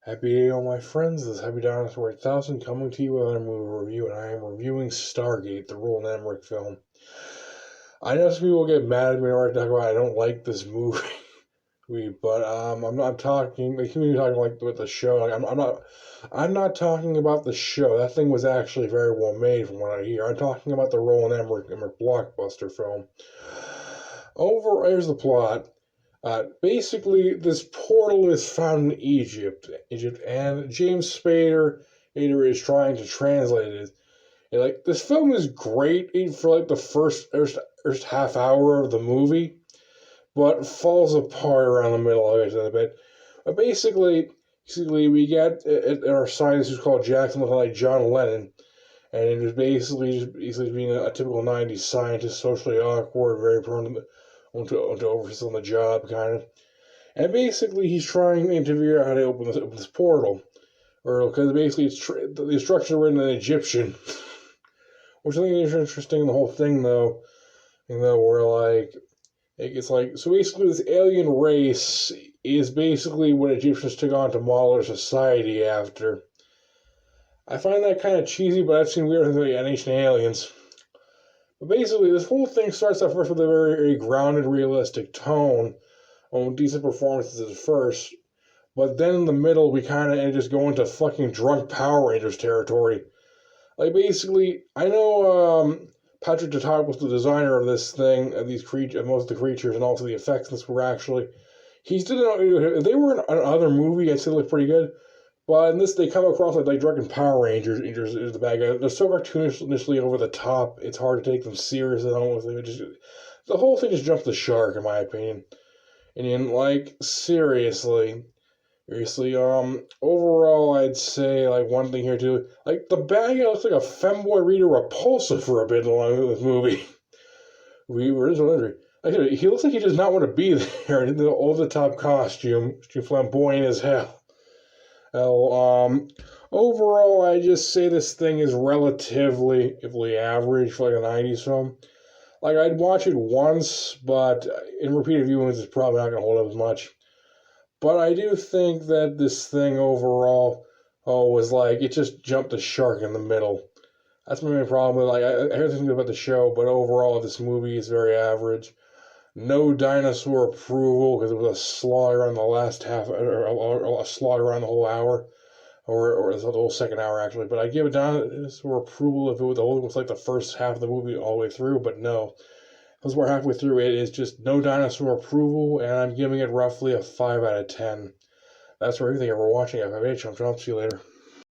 Happy day, all my friends. This is Happy Dinosaur 8000 coming to you with another movie review, and I am reviewing Stargate, the Rolland Emmerich film. I know some people get mad at me when I talk about I don't like this movie, but I'm not talking. They keep me talking like with the show. Like I'm not talking about the show. That thing was actually very well made, from what I hear. I'm talking about the Rolland Emmerich blockbuster film. Here's the plot. Basically, this portal is found in Egypt, and James Spader is trying to translate it. And, like, this film is great for like the first half hour of the movie, but falls apart around the middle of it a bit. But basically, we get our scientist who's called Jackson, looking like John Lennon, and it is basically being a typical '90s scientist, socially awkward, very prone to overfocus on the job, kind of. And basically, he's trying to figure out how to open this portal. Or, because basically, the instructions are written in Egyptian. Which I think is interesting in the whole thing, though. Where, like, it's like, so basically, this alien race is basically what Egyptians took on to model their society after. I find that kind of cheesy, but I've seen weird things like Ancient Aliens. But basically, this whole thing starts off first with a very, very grounded, realistic tone, on decent performances at first, but then in the middle we kind of just go into fucking drunk Power Rangers territory. Like, basically, I know Patrick Tatart was the designer of this thing, of these creatures, most of the creatures, and also the effects. This were actually, if they were in another movie, I'd say they look pretty good. But in this, they come across like drunken Power Rangers. Is the bad guy. They're so cartoonish, initially over the top. It's hard to take them seriously. Almost, the whole thing just jumps the shark, in my opinion. And like, seriously, overall, I'd say, like, one thing here, too, like, the bad guy looks like a femboy Rita Repulsa for a bit along with this movie. Like, he looks like he does not want to be there in the over-the-top costume, flamboyant as hell. Overall, I just say this thing is relatively average for, like, a 90s film. Like, I'd watch it once, but in repeated viewings, it's probably not going to hold up as much. But I do think that this thing overall, was like, it just jumped the shark in the middle. That's my main problem. Like, I heard something about the show, but overall, this movie is very average. No dinosaur approval, because it was a slaughter on the last half, or a slaughter on the whole hour, or the whole second hour, actually. But I give it dinosaur approval if it was like the first half of the movie all the way through, but no. Because we're halfway through, it is just no dinosaur approval, and I'm giving it roughly a 5 out of 10. That's for everything. If you're watching FFH, I'll see you later.